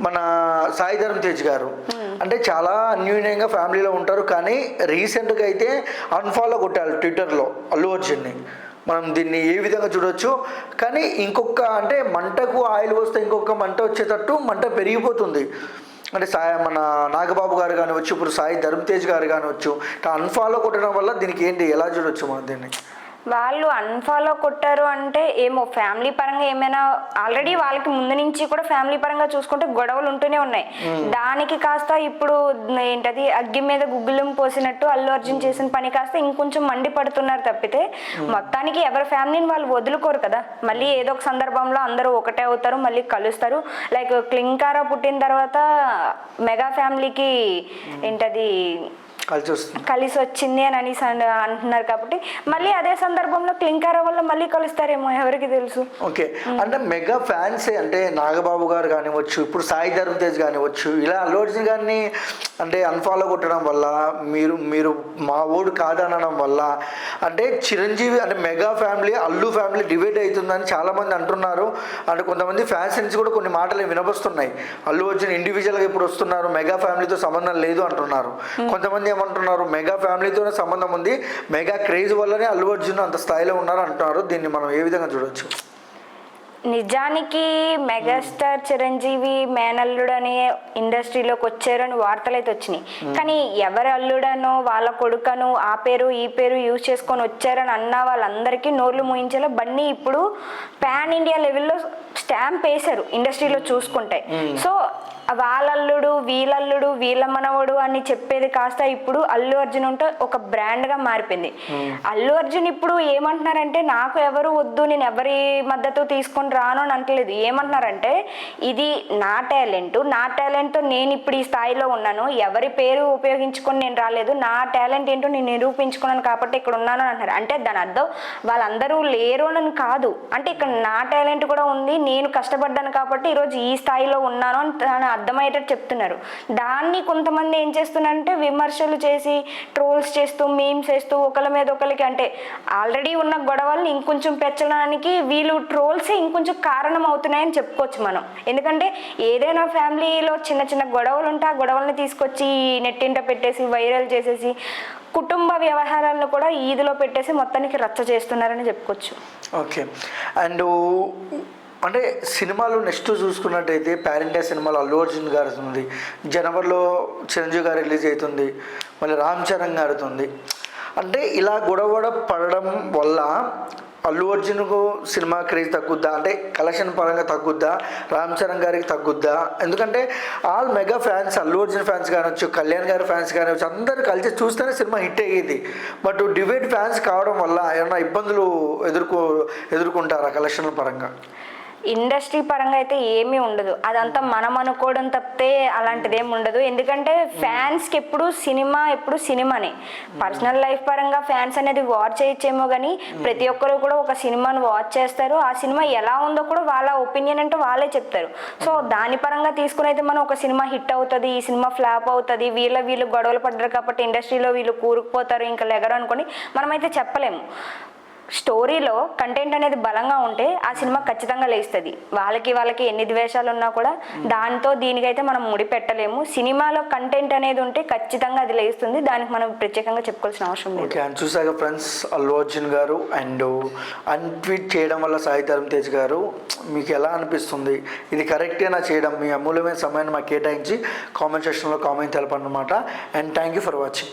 మన సాయి ధరమ్ తేజ్ గారు అంటే చాలా అన్యూన్యంగా ఫ్యామిలీలో ఉంటారు, కానీ రీసెంట్గా అయితే అన్ఫాలో కొట్టారు ట్విట్టర్లో అల్లు అర్జున్ని. మనం దీన్ని ఏ విధంగా చూడొచ్చు? కానీ ఇంకొక అంటే మంటకు ఆయిల్ వస్తే ఇంకొక మంట వచ్చేటట్టు మంట పెరిగిపోతుంది. అంటే మన నాగబాబు గారు కానివచ్చు, ఇప్పుడు సాయి ధరమ్ తేజ్ గారు కానివచ్చు, అన్ఫాలో కొట్టడం వల్ల దీనికి ఏంటి ఎలా చూడొచ్చు మనం దీన్ని? వాళ్ళు అన్ఫాలో కొట్టారు అంటే ఏమో ఫ్యామిలీ పరంగా ఏమైనా ఆల్రెడీ వాళ్ళకి ముందు నుంచి కూడా ఫ్యామిలీ పరంగా చూసుకుంటే గొడవలు ఉంటూనే ఉన్నాయి. దానికి కాస్త ఇప్పుడు ఏంటది అగ్గి మీద గుగ్గులం పోసినట్టు అల్లు అర్జున్ చేసిన పని కాస్త ఇంకొంచెం మండిపడుతున్నారు తప్పితే మొత్తానికి ఎవరి ఫ్యామిలీని వాళ్ళు వదులుకోరు కదా. మళ్ళీ ఏదో ఒక సందర్భంలో అందరూ ఒకటే అవుతారు, మళ్ళీ కలుస్తారు. లైక్ క్లింకారా పుట్టిన తర్వాత మెగా ఫ్యామిలీకి ఏంటది కలిసి వచ్చింది అని అనేసి అంటున్నారు. కాబట్టి మళ్ళీ అదే సందర్భంలో క్లింకారా వల్ల మళ్ళీ కలుస్తారేమో, ఎవరికి తెలుసు. ఓకే, అంటే మెగా ఫ్యాన్సే అంటే నాగబాబు గారు కానివచ్చు, ఇప్పుడు సాయి ధరమ్ తేజ్ కానివచ్చు, ఇలా అల్లు అర్జున్ గారిని అంటే అన్ఫాలో కొట్టడం వల్ల మీరు మా ఓడు కాదనడం వల్ల అంటే చిరంజీవి అంటే mega family Allu family divide అవుతుందని చాలామంది అంటున్నారు. అంటే కొంతమంది ఫ్యాన్స్ నుంచి కూడా కొన్ని మాటలు వినపస్తున్నాయి. అల్లు అర్జున్ ఇండివిజువల్గా ఇప్పుడు వస్తున్నారు, మెగా ఫ్యామిలీతో సంబంధం లేదు అంటున్నారు. కొంతమంది ఏమంటున్నారు, మెగా ఫ్యామిలీతోనే సంబంధం ఉంది, మెగా క్రేజ్ వల్లనే అల్లు అర్జున్ అంత స్థాయిలో ఉన్నారు అంటున్నారు. దీన్ని మనం ఏ విధంగా చూడొచ్చు? నిజానికి మెగాస్టార్ చిరంజీవి మేనల్లుడు అనే ఇండస్ట్రీలోకి వచ్చారని వార్తలు అయితే వచ్చినాయి. కానీ ఎవరి అల్లుడనో వాళ్ళ కొడుకను ఆ పేరు ఈ పేరు యూజ్ చేసుకొని వచ్చారని అన్న వాళ్ళందరికీ నోర్లు మూయించేలా బన్నీ ఇప్పుడు పాన్ ఇండియా లెవెల్లో స్టాంప్ వేశారు ఇండస్ట్రీలో చూసుకుంటే. సో వాళ్ళల్లుడు వీళ్ళల్లుడు వీళ్ళ మనవడు అని చెప్పేది కాస్త ఇప్పుడు అల్లు అర్జున్ ఉంటే ఒక బ్రాండ్గా మారిపోయింది. అల్లు అర్జున్ ఇప్పుడు ఏమంటున్నారంటే నాకు ఎవరు వద్దు, నేను ఎవరి మద్దతు తీసుకొని రాను అని అంటలేదు. ఏమంటున్నారంటే ఇది నా టాలెంట్తో నేను ఇప్పుడు ఈ స్థాయిలో ఉన్నాను, ఎవరి పేరు ఉపయోగించుకొని నేను రాలేదు, నా టాలెంట్ ఏంటో నేను నిరూపించుకున్నాను కాబట్టి ఇక్కడ ఉన్నాను అంటున్నారు. అంటే దాని అర్థం వాళ్ళందరూ లేరు అని కాదు, అంటే ఇక్కడ నా టాలెంట్ కూడా ఉంది, నేను కష్టపడ్డాను కాబట్టి ఈరోజు ఈ స్థాయిలో ఉన్నాను అని అర్థమయ్యేటట్టు చెప్తున్నారు. దాన్ని కొంతమంది ఏం చేస్తున్నారంటే విమర్శలు చేసి ట్రోల్స్ చేస్తూ మీమ్స్ వేస్తూ ఒకళ్ళ మీద ఒకరికి అంటే ఆల్రెడీ ఉన్న గొడవల్ని ఇంకొంచెం పెంచడానికి వీళ్ళు ట్రోల్సే ఇంకొంచెం కారణం అవుతున్నాయని చెప్పుకోవచ్చు మనం. ఎందుకంటే ఏదైనా ఫ్యామిలీలో చిన్న చిన్న గొడవలు ఉంటే ఆ గొడవల్ని తీసుకొచ్చి నెట్టింట పెట్టేసి వైరల్ చేసేసి కుటుంబ వ్యవహారాలను కూడా ఈదిలో పెట్టేసి మొత్తానికి రచ్చ చేస్తున్నారని చెప్పుకోవచ్చు. ఓకే, అండ్ అంటే సినిమాలు నెక్స్ట్ చూసుకున్నట్టయితే పాన్ ఇండియా సినిమాలు అల్లు అర్జున్ గారు ఉంది, జనవరిలో చిరంజీవి గారు రిలీజ్ అవుతుంది, మళ్ళీ రామ్ చరణ్ గారుతుంది. అంటే ఇలా గొడవ పడడం వల్ల అల్లు అర్జున్కు సినిమా క్రేజ్ తగ్గుద్దా, అంటే కలెక్షన్ పరంగా తగ్గుద్దా, రామ్ చరణ్ గారికి తగ్గుద్దా? ఎందుకంటే all mega fans Allu Arjun fans కానివచ్చు, కళ్యాణ్ గారి ఫ్యాన్స్ కానివచ్చు, అందరూ కలిసి చూస్తేనే సినిమా హిట్ అయ్యేది. బట్ డివైడ్ ఫ్యాన్స్ కావడం వల్ల ఏమైనా ఇబ్బందులు ఎదుర్కొంటారా కలెక్షన్ల పరంగా? ఇండస్ట్రీ పరంగా అయితే ఏమీ ఉండదు, అదంతా మనం అనుకోవడం తప్పితే అలాంటిది ఏమి ఉండదు. ఎందుకంటే ఫ్యాన్స్కి ఎప్పుడు సినిమానే. పర్సనల్ లైఫ్ పరంగా ఫ్యాన్స్ అనేది వాచ్ చేయొచ్చేమో, కానీ ప్రతి ఒక్కరు కూడా ఒక సినిమాను వాచ్ చేస్తారు. ఆ సినిమా ఎలా ఉందో కూడా వాళ్ళ ఒపీనియన్ అంటే వాళ్ళే చెప్తారు. సో దాని పరంగా తీసుకుని అయితే మనం ఒక సినిమా హిట్ అవుతుంది, ఈ సినిమా ఫ్లాప్ అవుతుంది, వీళ్ళు గొడవలు పడ్డారు కాబట్టి ఇండస్ట్రీలో వీళ్ళు కూరుకుపోతారు ఇంకా లెగరు అనుకొని మనమైతే చెప్పలేము. స్టోరీలో కంటెంట్ అనేది బలంగా ఉంటే ఆ సినిమా ఖచ్చితంగా లేస్తుంది. వాళ్ళకి ఎన్ని ద్వేషాలు ఉన్నా కూడా దాంతో దీనికైతే మనం ముడిపెట్టలేము. సినిమాలో కంటెంట్ అనేది ఉంటే ఖచ్చితంగా అది లేస్తుంది, దానికి మనం ప్రత్యేకంగా చెప్పుకోవాల్సిన అవసరం లేదు. ఓకే, చూసాక ఫ్రెండ్స్ అల్లు అర్జున్ గారు అండ్ అన్ట్వీట్ చేయడం వల్ల సాయి ధరమ్ తేజ్ గారు మీకు ఎలా అనిపిస్తుంది? ఇది కరెక్టేనా చేయడం? మీ అమూల్యమైన సమయాన్ని మాకు కేటాయించి కామెంట్ సెక్షన్లో కామెంట్ తెలపండి అన్నమాట. And thank you for watching.